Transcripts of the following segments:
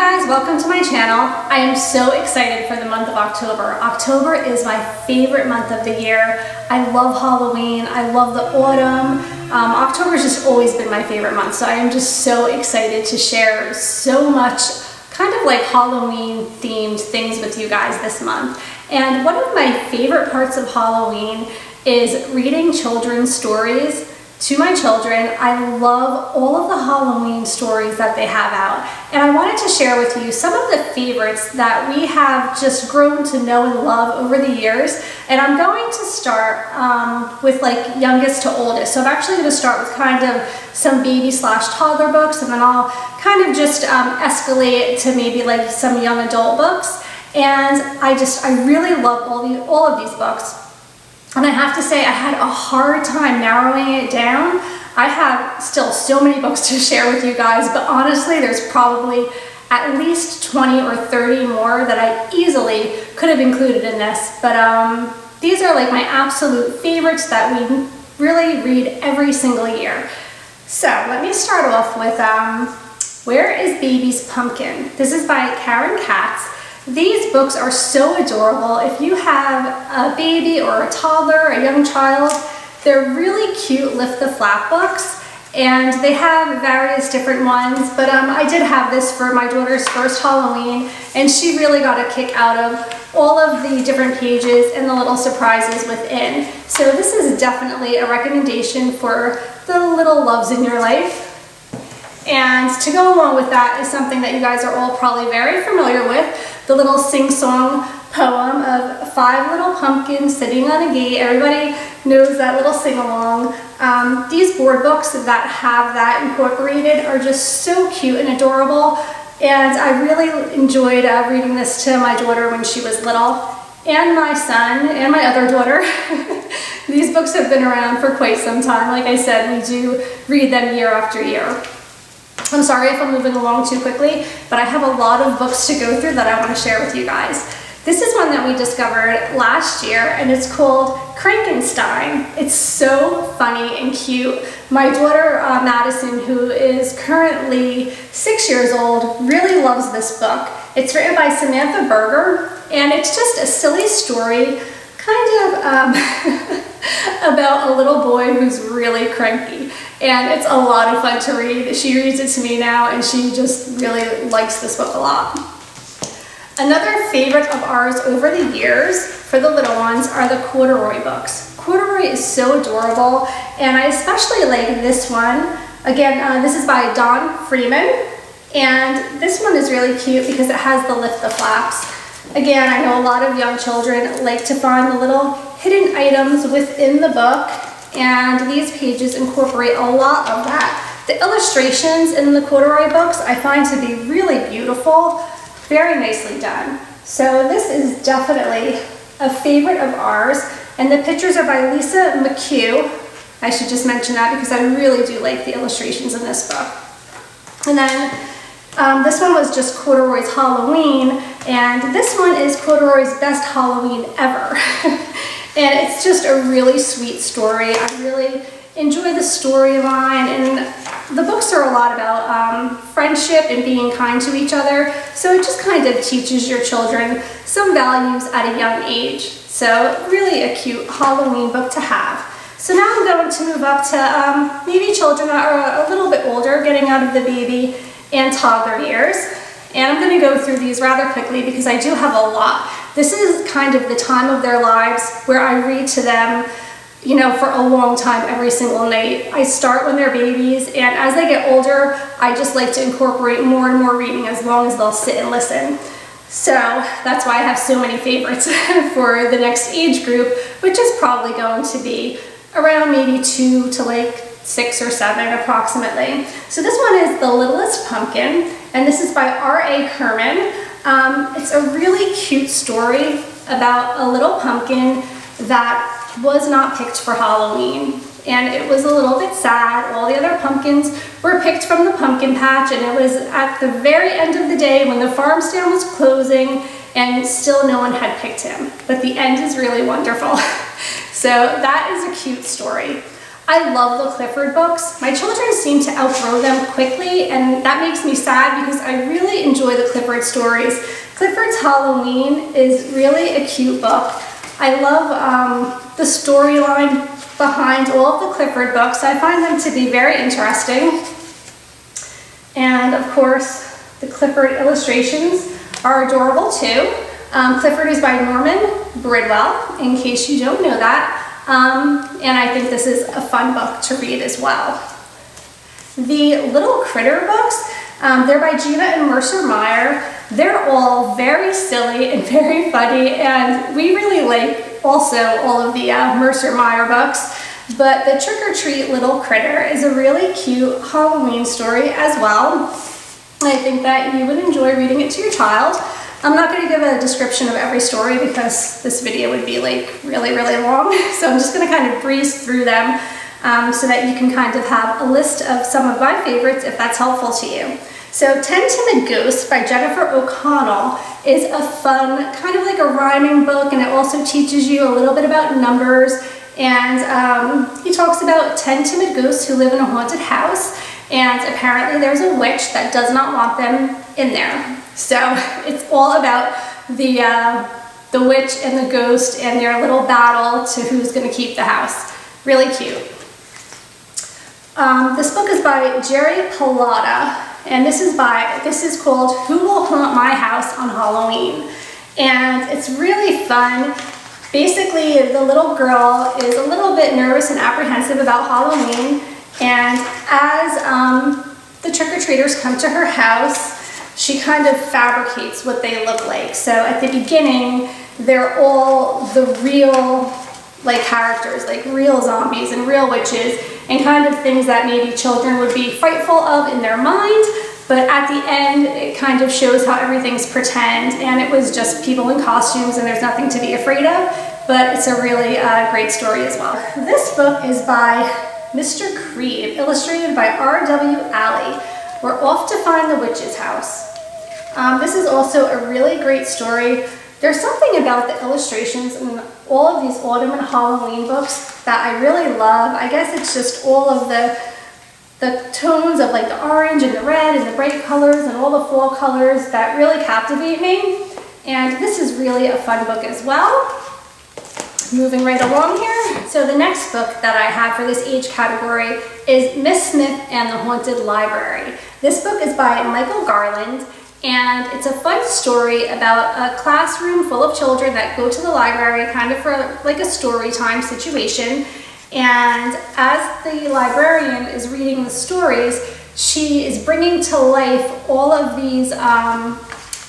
guys, welcome to my channel. I am so excited for the month of October. October is my favorite month of the year. I love Halloween, I love the autumn. October's just always been my favorite month, so I am just so excited to share so much kind of like Halloween themed things with you guys this month. And one of my favorite parts of Halloween is reading children's stories to my children. I love all of the Halloween stories that they have out, and I wanted to share with you some of the favorites that we have just grown to know and love over the years. And I'm going to start with like youngest to oldest. So I'm actually going to start with kind of some baby / toddler books, and then I'll kind of just escalate to maybe like some young adult books. And I really love all of these books. And I have to say, I had a hard time narrowing it down. I have still so many books to share with you guys, but honestly, there's probably at least 20 or 30 more that I easily could have included in this. But these are like my absolute favorites that we really read every single year. So let me start off with Where is Baby's Pumpkin? This is by Katz. These books are so adorable. If you have a baby or a toddler, a young child, they're really cute lift the flap books, and they have various different ones, but I did have this for my daughter's first Halloween, and she really got a kick out of all of the different pages and the little surprises within. So this is definitely a recommendation for the little loves in your life. And to go along with that is something that you guys are all probably very familiar with, the little sing-song poem of 5 little pumpkins sitting on a gate. Everybody knows that little sing-along. These board books that have that incorporated are just so cute and adorable, and I really enjoyed reading this to my daughter when she was little, and my son, and my other daughter. These books have been around for quite some time. Like I said, we do read them year after year. I'm sorry if I'm moving along too quickly, but I have a lot of books to go through that I want to share with you guys. This is one that we discovered last year, and it's called Crankenstein. It's so funny and cute. My daughter, Madison, who is currently 6 years old, really loves this book. It's written by Samantha Berger, and it's just a silly story, kind of about a little boy who's really cranky. And it's a lot of fun to read. She reads it to me now, and she just really likes this book a lot. Another favorite of ours over the years for the little ones are the Corduroy books. Corduroy is so adorable, and I especially like this one. Again, this is by Freeman, and this one is really cute because it has the lift the flaps. Again, I know a lot of young children like to find the little hidden items within the book, and these pages incorporate a lot of that. The illustrations in the Corduroy books I find to be really beautiful, very nicely done. So this is definitely a favorite of ours, and the pictures are by Lisa McHugh. I should just mention that because I really do like the illustrations in this book. And then this one was just Corduroy's Halloween, and this one is Corduroy's Best Halloween Ever. And it's just a really sweet story. I really enjoy the storyline, and the books are a lot about friendship and being kind to each other. So it just kind of teaches your children some values at a young age. So really a cute Halloween book to have. So now I'm going to move up to maybe children that are a little bit older, getting out of the baby and toddler years. And I'm going to go through these rather quickly because I do have a lot. This is kind of the time of their lives where I read to them, you know, for a long time every single night. I start when they're babies, and as they get older, I just like to incorporate more and more reading as long as they'll sit and listen. So that's why I have so many favorites for the next age group, which is probably going to be around maybe 2 to like 6 or 7 approximately. So this one is The Littlest Pumpkin, and this is by R.A. Herman. It's a really cute story about a little pumpkin that was not picked for Halloween, and it was a little bit sad. All the other pumpkins were picked from the pumpkin patch, and it was at the very end of the day when the farm stand was closing, and still no one had picked him. But the end is really wonderful. So that is a cute story. I love the Clifford books. My children seem to outgrow them quickly, and that makes me sad because I really enjoy the Clifford stories. Clifford's Halloween is really a cute book. I love the storyline behind all of the Clifford books. I find them to be very interesting. And of course, the Clifford illustrations are adorable too. Clifford is by Norman Bridwell, in case you don't know that. And I think this is a fun book to read as well. The Little Critter books, they're by Gina and Mercer. They're all very silly and very funny, and we really like also all of the Mercer books. But the Trick or Treat Little Critter is a really cute Halloween story as well. I think that you would enjoy reading it to your child. I'm not going to give a description of every story because this video would be like really long. So I'm just going to kind of breeze through them so that you can kind of have a list of some of my favorites if that's helpful to you. So 10 Timid Ghosts by Jennifer O'Connell is a fun, kind of like a rhyming book, and it also teaches you a little bit about numbers. And he talks about 10 timid ghosts who live in a haunted house, and apparently there's a witch that does not want them in there. So it's all about the witch and the ghost and their little battle to who's going to keep the house. Really cute. This book is by Jerry Pallotta, and this is called Who Will Haunt My House on Halloween? And it's really fun. Basically, the little girl is a little bit nervous and apprehensive about Halloween, and as the trick-or-treaters come to her house, she kind of fabricates what they look like. So at the beginning, they're all the real characters, like real zombies and real witches, and kind of things that maybe children would be frightful of in their mind. But at the end, it kind of shows how everything's pretend, and it was just people in costumes, and there's nothing to be afraid of. But it's a really great story as well. This book is by Mr. Krieb, illustrated by R.W. Alley. We're off to find the witch's house. This is also a really great story. There's something about the illustrations in all of these autumn and Halloween books that I really love. I guess it's just all of the tones of like the orange and the red and the bright colors and all the fall colors that really captivate me. And this is really a fun book as well. Moving right along here. So the next book that I have for this age category is Miss Smith and the Haunted Library. This book is by Michael Garland, and it's a fun story about a classroom full of children that go to the library kind of for like a story time situation. And as the librarian is reading the stories, she is bringing to life all of these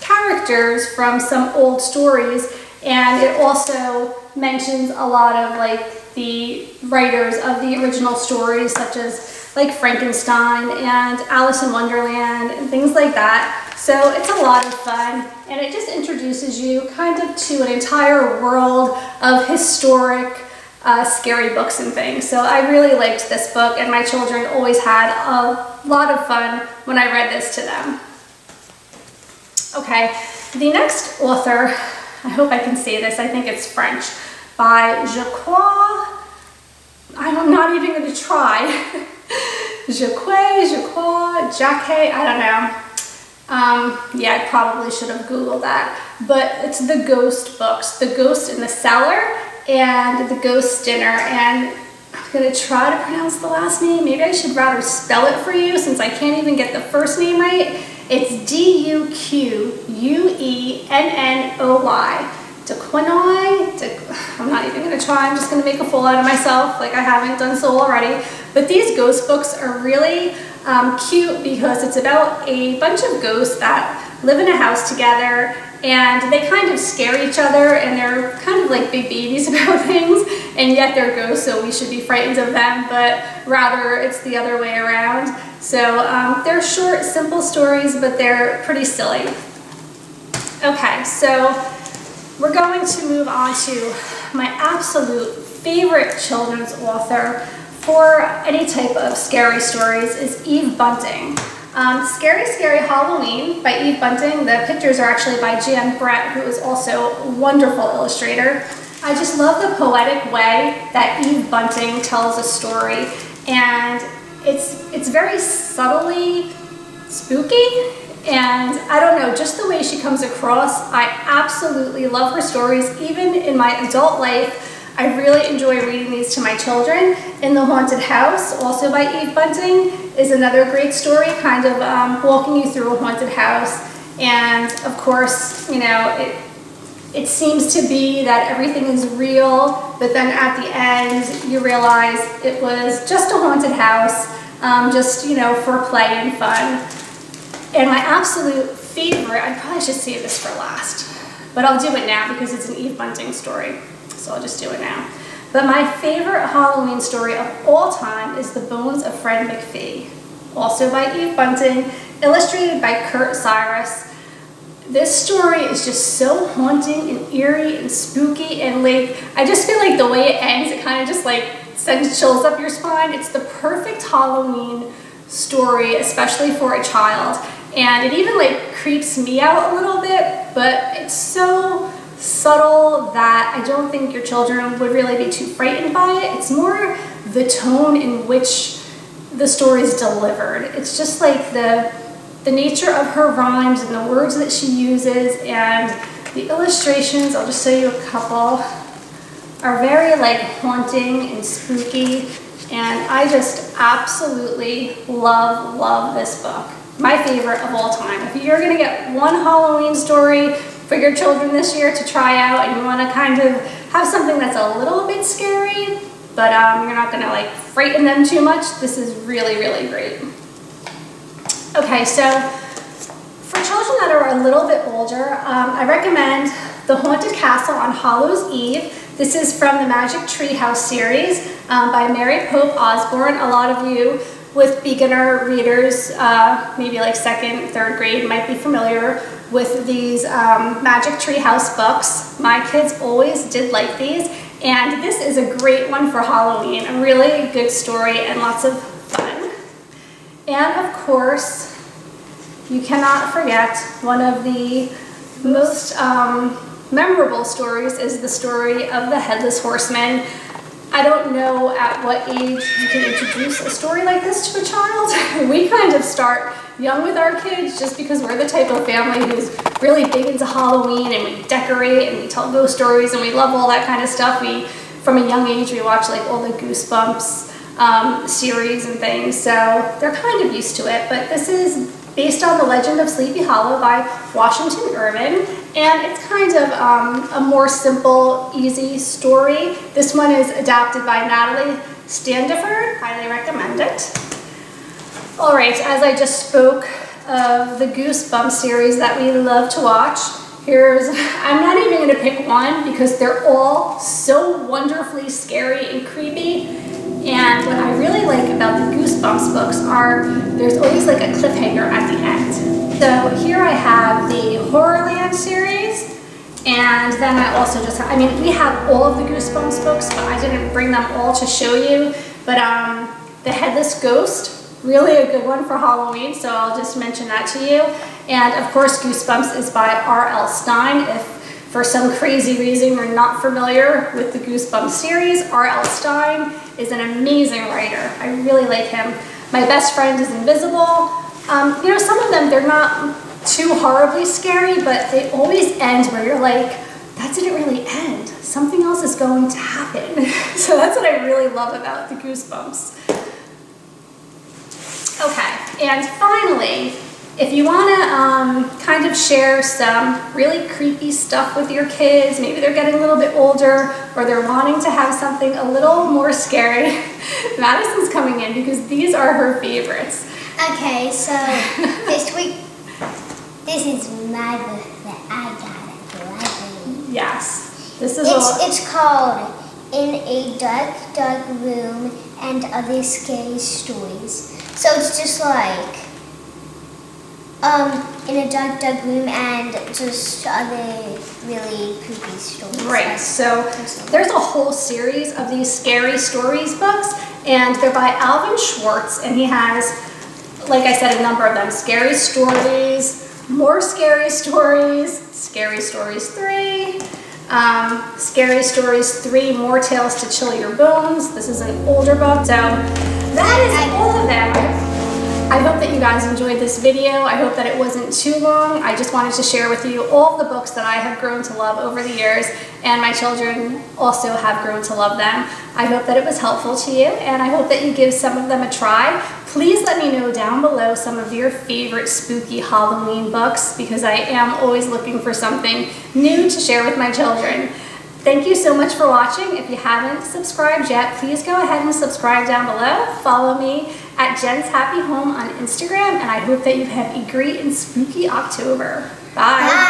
characters from some old stories, and it also mentions a lot of like the writers of the original stories, such as like Crankenstein and Alice in Wonderland and things like that. So it's a lot of fun, and it just introduces you kind of to an entire world of historic scary books and things. So I really liked this book, and my children always had a lot of fun when I read this to them. Okay, the next author, I hope I can say this, I think it's French, by Jacques, I'm not even going to try. Jacques, I don't know. Yeah, I probably should have Googled that. But it's the ghost books, The Ghost in the Cellar and The Ghost Dinner. And I'm going to try to pronounce the last name. Maybe I should rather spell it for you since I can't even get the first name right. It's D-U-Q-U-E-N-N-O-Y. I'm not even going to try. I'm just going to make a fool out of myself like I haven't done so already. But these ghost books are really cute because it's about a bunch of ghosts that live in a house together, and they kind of scare each other, and they're kind of like big babies about things, and yet they're ghosts, so we should be frightened of them, but rather it's the other way around. So they're short, simple stories, but they're pretty silly. Okay, so we're going to move on to my absolute favorite children's author for any type of scary stories is Eve Bunting. Scary Scary Halloween by Eve Bunting. The pictures are actually by Jan Brett, who is also a wonderful illustrator. I just love the poetic way that Eve Bunting tells a story, and it's very subtly spooky, and I don't know, just the way she comes across, I absolutely love her stories. Even in my adult life, I really enjoy reading these to my children. In the Haunted House, also by Eve Bunting, is another great story, kind of walking you through a haunted house. And of course, you know, it seems to be that everything is real, but then at the end you realize it was just a haunted house, just, you know, for play and fun. And my absolute favorite, I probably should save this for last, but I'll do it now because it's an Eve Bunting story, so I'll just do it now. But my favorite Halloween story of all time is The Bones of Fred McPhee, also by Eve Bunting, illustrated by Kurt Cyrus. This story is just so haunting and eerie and spooky, and like, I just feel like the way it ends, it kind of just like sends chills up your spine. It's the perfect Halloween story, especially for a child. And it even like creeps me out a little bit, but it's so subtle that I don't think your children would really be too frightened by it. It's more the tone in which the story is delivered. It's just like the nature of her rhymes and the words that she uses, and the illustrations, I'll just show you a couple, are very like haunting and spooky, and I just absolutely love this book. My favorite of all time. If you're gonna get one Halloween story for your children this year to try out, and you wanna kind of have something that's a little bit scary, but you're not gonna like frighten them too much, this is really great. Okay, so for children that are a little bit older, I recommend The Haunted Castle on Hallows Eve. This is from the Magic Tree House series by Mary Pope Osborne. A lot of you with beginner readers, maybe like 2nd, 3rd grade, might be familiar with these Magic Tree House books. My kids always did like these, and this is a great one for Halloween. A really good story and lots of fun. And of course, you cannot forget one of the most memorable stories is the story of the Headless Horseman. I don't know at what age you can introduce a story like this to a child. We kind of start young with our kids just because we're the type of family who's really big into Halloween, and we decorate and we tell ghost stories and we love all that kind of stuff. From a young age, we watch like all the Goosebumps series and things, so they're kind of used to it. But this is based on The Legend of Sleepy Hollow by Washington Irving, and it's kind of a more simple, easy story. This one is adapted by Natalie Standiford. Highly recommend it. All right, as I just spoke of the Goosebumps series that we love to watch, I'm not even going to pick one because they're all so wonderfully scary and creepy. And what I really like about the Goosebumps books there's always like a cliffhanger at the end. So here I have the Horrorland series, and then I also just have, we have all of the Goosebumps books, but I didn't bring them all to show you. But The Headless Ghost, really a good one for Halloween, so I'll just mention that to you. And of course, Goosebumps is by R.L. Stine. If for some crazy reason you're not familiar with the Goosebumps series, R.L. Stine is an amazing writer. I really like him. My Best Friend is Invisible. Some of them, they're not too horribly scary, but they always end where you're like, that didn't really end. Something else is going to happen. So that's what I really love about the Goosebumps. Okay, and finally, if you want to kind of share some really creepy stuff with your kids, maybe they're getting a little bit older, or they're wanting to have something a little more scary, Madison's coming in because these are her favorites. Okay, so this week, this is my book that I got at the library. Yes, It's called In a Dark Room and Other Scary Stories. So it's just like in a dark room and just other really creepy stories. Right, so there's a whole series of these scary stories books, and they're by Alvin Schwartz, and he has, like I said, a number of them. Scary Stories, More Scary Stories, Scary Stories 3, Scary Stories 3, More Tales to Chill Your Bones. This is an older book. So that is all of them. I hope that you guys enjoyed this video. I hope that it wasn't too long. I just wanted to share with you all of the books that I have grown to love over the years, and my children also have grown to love them. I hope that it was helpful to you, and I hope that you give some of them a try. Please let me know down below some of your favorite spooky Halloween books, because I am always looking for something new to share with my children. Thank you so much for watching. If you haven't subscribed yet, please go ahead and subscribe down below. Follow me at Jen's Happy Home on Instagram, and I hope that you have a great and spooky October. Bye.